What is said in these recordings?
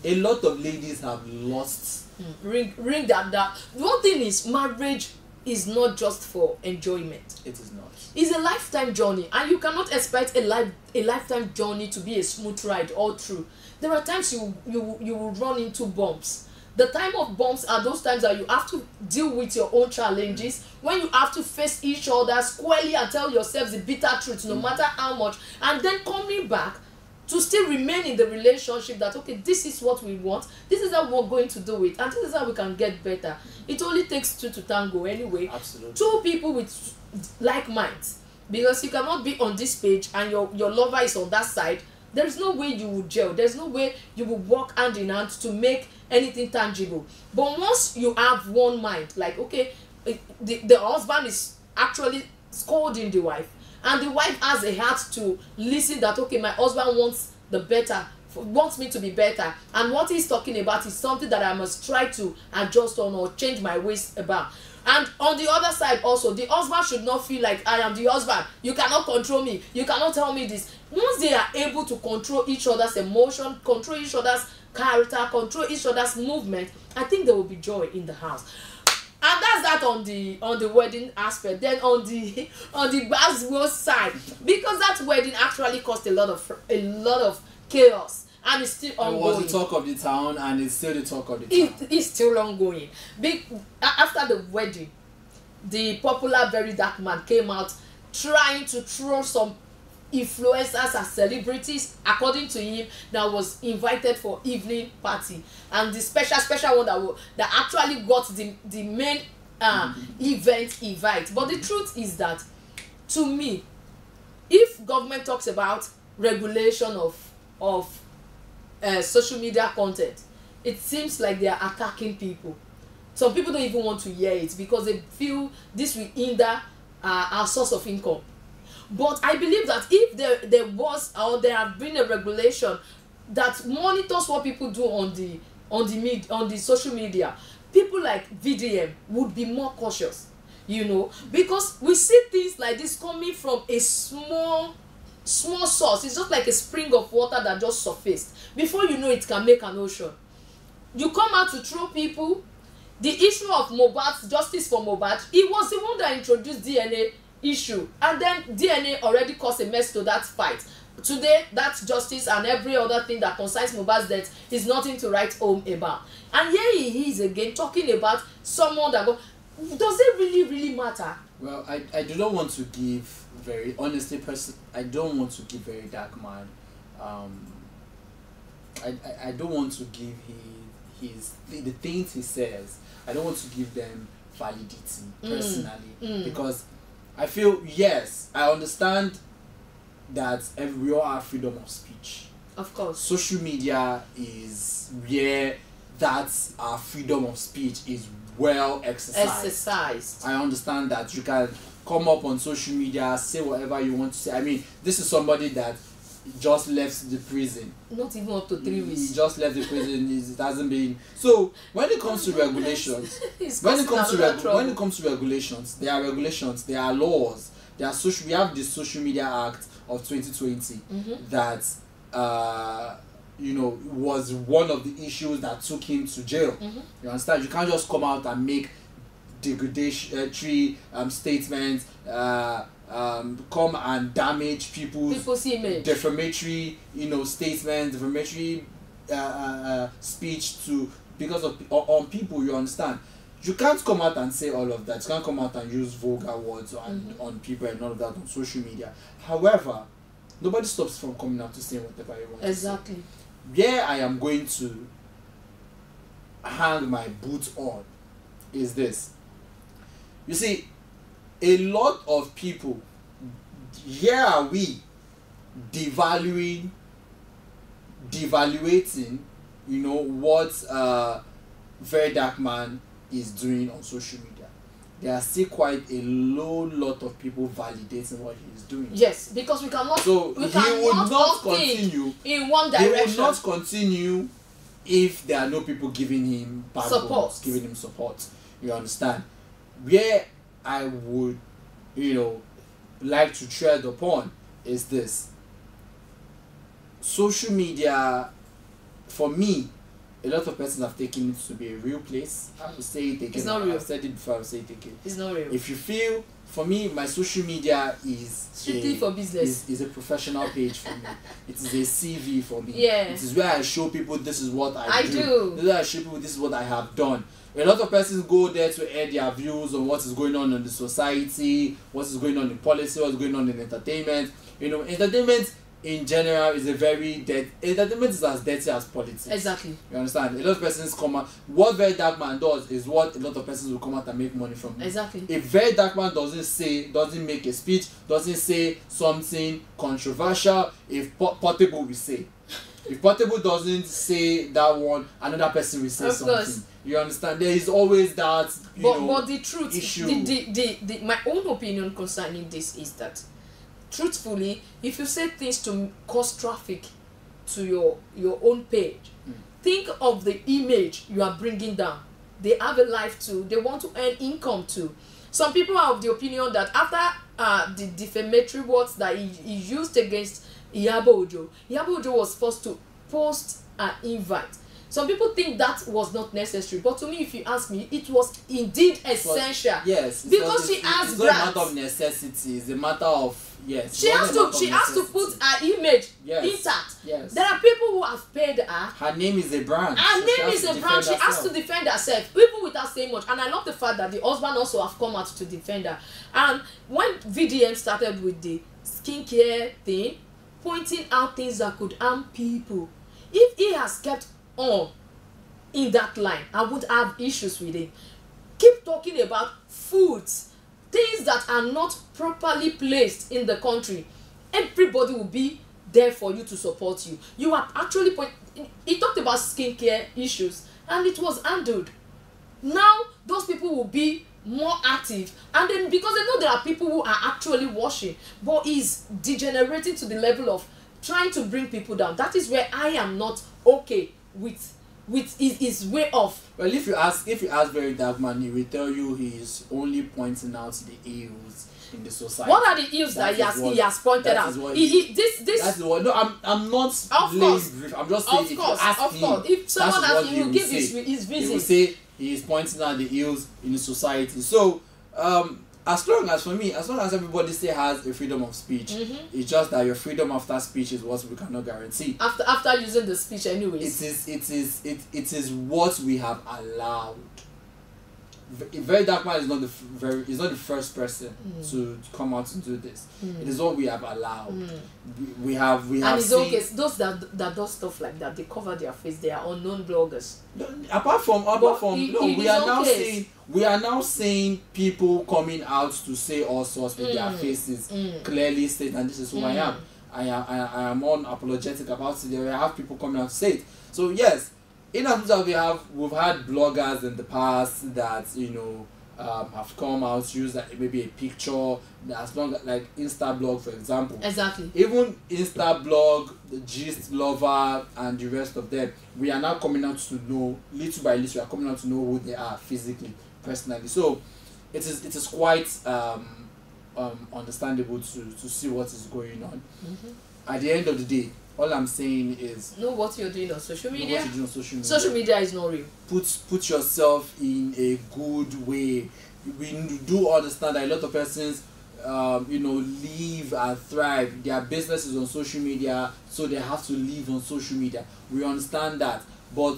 A lot of ladies have lost. Ring that. One thing is, marriage is not just for enjoyment. It is not. It's a lifetime journey, and you cannot expect a lifetime journey to be a smooth ride all through. There are times you will run into bumps. The time of bumps are those times that you have to deal with your own challenges, when you have to face each other squarely and tell yourselves the bitter truth, no matter how much, and then coming back to still remain in the relationship that, okay, this is what we want, this is how we're going to do it, and this is how we can get better. It only takes two to tango anyway. Absolutely. Two people with like minds, because you cannot be on this page and your lover is on that side. There is no way you will gel. There's no way you will work hand in hand to make anything tangible. But once you have one mind, like, okay, the husband is actually scolding the wife, and the wife has a heart to listen that, okay, my husband wants the better, wants me to be better, and what he's talking about is something that I must try to adjust on or change my ways about. And on the other side also, the husband should not feel like, I am the husband, you cannot control me, you cannot tell me this. Once they are able to control each other's emotion, control each other's character, control each other's movement, I think there will be joy in the house. And that's that on the wedding aspect. Then on the Baswo side, because that wedding actually caused a lot of chaos, and it's still ongoing. It was the talk of the town, and it's still the talk of the town. It's still ongoing. After the wedding, the popular Very Dark Man came out trying to throw some influencers as celebrities, according to him, that was invited for evening party, and the special one that actually got the main event invite. But the truth is that, to me, if government talks about regulation of social media content, it seems like they are attacking people. Some people don't even want to hear it because they feel this will hinder our source of income. But I believe that if there was, or there have been, a regulation that monitors what people do on the social media, people like VDM would be more cautious, because we see things like this coming from a small source. It's just like a spring of water that just surfaced. Before you know, it can make an ocean. You come out to throw people. The issue of Mohbad's justice for Mohbad, he was the one that introduced DNA issue, and then DNA already caused a mess to that fight. Today, that justice and every other thing that concerns Mohbad's death is nothing to write home about. And here he is again talking about someone that does it really matter? Well, I do not want to give very honestly I don't want to give Very Dark Man I don't want to give the things he says, I don't want to give them validity personally, because I feel, yes, I understand that we all have freedom of speech. Of course. Social media is where our freedom of speech is well exercised. I understand that you can come up on social media, say whatever you want to say. I mean, this is somebody that just left the prison. Not even up to 3 weeks. He just left the prison. It hasn't been. So when it comes to regulations, when it comes to regulations, there are regulations, there are laws, there are social. We have the Social Media Act of 2020 that was one of the issues that took him to jail. You understand? You can't just come out and make degradatory statements, come and damage people's image, defamatory statements, defamatory speech because of on people. You understand? You can't come out and say all of that. You can't come out and use vulgar words on people and all of that on social media. However, nobody stops from coming out to say whatever you want. Exactly. To say. Where I am going to hang my boots on is this. You see, a lot of people, here are we devaluating, what Very Dark Man is doing on social media. There are still quite a lot of people validating what he is doing. Yes, because we cannot. So he would not continue in one direction. He would not continue if there are no people giving him support. Giving him support. You understand? Where I would, like to tread upon is this. Social media for me, a lot of persons have taken it to be a real place. I will say it again. It's not real. I've said it before, I will say it again. It's not real. If you feel, for me, my social media is strictly for business. Is a professional page for me. It is a CV for me. Yeah. It is where I show people this is what I do. do. This is where I show people this is what I have done. A lot of persons go there to air their views on what is going on in the society, what is going on in policy, what's going on in entertainment. You know, entertainment in general is a very entertainment is as dirty as politics. Exactly. You understand? A lot of persons come out. What Very Dark Man does is what a lot of persons will come out and make money from. Exactly. If Very Dark Man doesn't make a speech, doesn't say something controversial, if Portable will say. If Portable doesn't say that one, another person will say of something. Course. You understand? There is always that but the truth issue. My own opinion concerning this is that, truthfully, if you say things to cause traffic to your own page, think of the image you are bringing down. They have a life too. They want to earn income too. Some people are of the opinion that after the defamatory words that he used against Iyabo Ojo was forced to post an invite. Some people think that was not necessary, but to me, if you ask me, it was indeed essential. Yes, because she has it's not a matter of necessity. It's a matter of She has to put her image intact. Yes. There are people who have paid her. Her name is a brand. Her name is a brand. She has to defend herself, even without saying much. And I love the fact that the husband also have come out to defend her. And when VDM started with the skincare thing, pointing out things that could harm people, if he has kept on in that line, I would have issues with it. Keep talking about foods, things that are not properly placed in the country. Everybody will be there for you to support you. You are actually he talked about skincare issues and it was handled. Now those people will be more active, and then because they know there are people who are actually washing, but he's degenerating to the level of trying to bring people down. That is where I am not okay with his way of. Well, if you ask Very Dark Man, he will tell you he is only pointing out the ills in the society. What are the ills that he has pointed out? That's what. No, I'm not. Of course. I'm just saying. Of course. If someone asks him, he will give his reason. He will say he is pointing out the ills in the society. So, as long as everybody still has a freedom of speech, it's just that your freedom after speech is what we cannot guarantee. After using the speech, anyways. It is what we have allowed. Very Dark Man is not the first person to come out to do this. It is what we have allowed. We have and it's seen, okay. Those that do stuff like that, they cover their face. They are unknown bloggers. Apart from we are now seeing people coming out to say all sorts with their faces clearly state, and this is who I am. I am unapologetic about it. I have people coming out to say it. So yes, in terms of we've had bloggers in the past that have come out, use maybe a picture, as long as, like Instablog, for example. Exactly. Even Instablog, the Gist Lover, and the rest of them, we are now coming out to know, little by little, we are coming out to know who they are physically, personally. So it is quite understandable to see what is going on. At the end of the day, all I'm saying is know what you're doing on social media. Know what you're doing on social media. Social media is not real. Put yourself in a good way. We do understand that a lot of persons live and thrive. Their business is on social media, so they have to live on social media. We understand that, but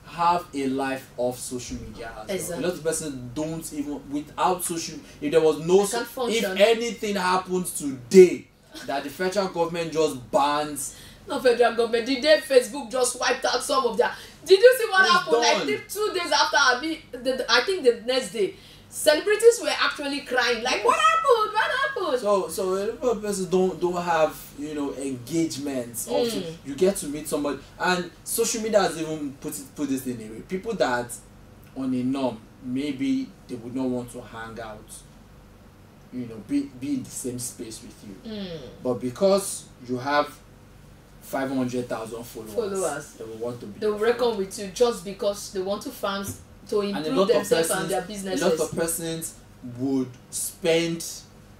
have a life off social media as exactly. well. A lot of persons don't even, without social, if there was no, if anything happens today that the federal government just bans. No federal government. The day Facebook just wiped out some of their. Did you see what happened? Done. Like 2 days after I think the next day, celebrities were actually crying. Like, what happened? What happened? So a lot of persons don't have engagements. Also, you get to meet somebody, and social media has even put this in a way. People that on a norm maybe they would not want to hang out. Be in the same space with you. But because you have 500,000 followers, they will want to be. They will reckon with you just because they want to fans to improve themselves and their businesses. A lot of persons would spend,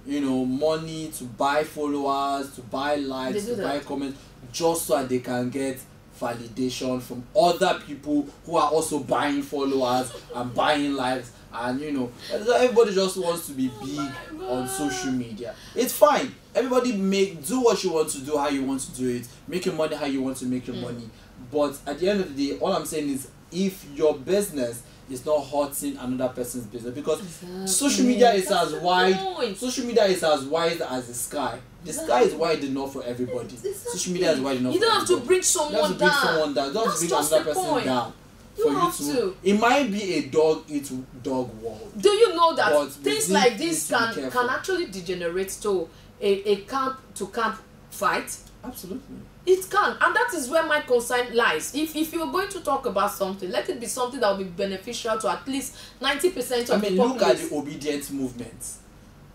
money to buy followers, to buy likes, to buy comments, just so that they can get validation from other people who are also buying followers and buying likes, and you know, everybody just wants to be big on social media. It's fine. Everybody do what you want to do, how you want to do it, make your money how you want to make your money. But at the end of the day, all I'm saying is, if your business is not hurting another person's business, because social media is as wide as the sky. The sky is wide enough for everybody. Social media is wide enough. You don't have to bring someone down. You don't have to bring another person down. For you to, it might be a dog eat dog world. Do you know that things like this can actually degenerate to a camp to camp fight? Absolutely. It can, and that is where my concern lies. If you're going to talk about something, let it be something that will be beneficial to at least 90% of the populace. Look at the obedient movement.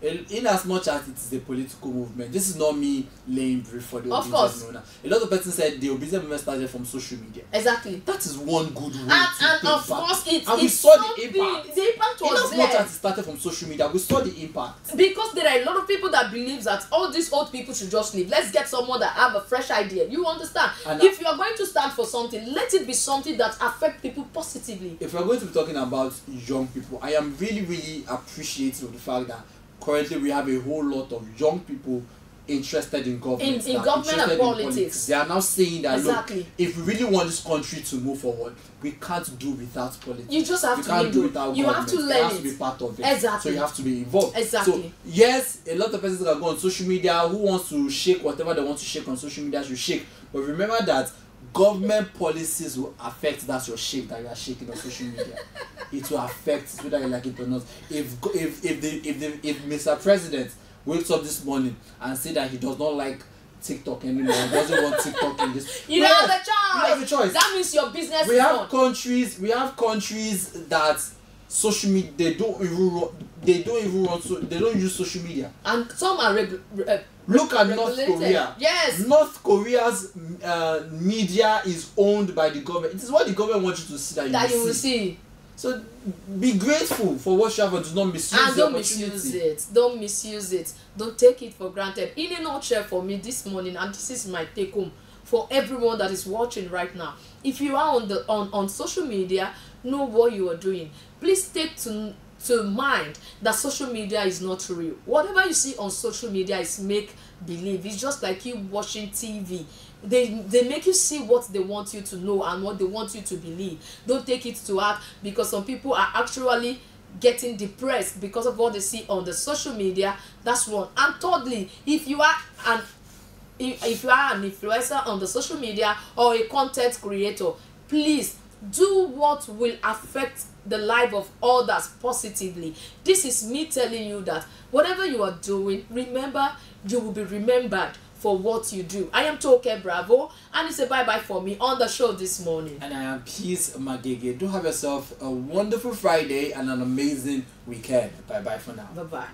In as much as it is a political movement, this is not me laying brief for the obedient movement. A lot of persons said the obedient movement started from social media. Exactly. That is one good way and of course we saw the impact. The impact was in as much as it started from social media, we saw the impact. Because there are a lot of people that believe that all these old people should just leave. Let's get someone that have a fresh idea. You understand? And if you are going to stand for something, let it be something that affects people positively. If we are going to be talking about young people, I am really, really appreciative of the fact that currently we have a whole lot of young people interested in government, in government and politics. They are now saying that exactly. Look, if we really want this country to move forward, we can't do without politics. You just have to do without government. You have to learn it. To be part of it. Exactly. So you have to be involved. Exactly. So yes, a lot of persons that go on social media who wants to shake whatever they want to shake on social media should shake. But remember that government policies will affect that your shake that you are shaking on social media. It will affect whether you like it or not. If Mr. President wakes up this morning and say that he does not like TikTok anymore, he doesn't want TikTok in this, you don't have a choice. You have a choice. That means your business. We have countries that social media they don't use social media, and some are look at North Korea. Yes. North Korea's media is owned by the government. It is what the government wants you to see that you will see. So be grateful for what you have and do not misuse and don't misuse it. Don't misuse it. Don't take it for granted. In a nutshell, for me this morning, and this is my take home for everyone that is watching right now. If you are on social media, know what you are doing. Please take to mind that social media is not real. Whatever you see on social media is make believe. It's just like you watching TV. They make you see what they want you to know and what they want you to believe. Don't take it to heart, because some people are actually getting depressed because of what they see on the social media. That's one. And thirdly, if you are an influencer on the social media or a content creator, please do what will affect the life of others positively. This is me telling you that whatever you are doing, remember, you will be remembered for what you do. I am Toke Bravo, and it's a bye-bye for me on the show this morning. And I am Peace Magege. Do have yourself a wonderful Friday and an amazing weekend. Bye-bye for now. Bye-bye.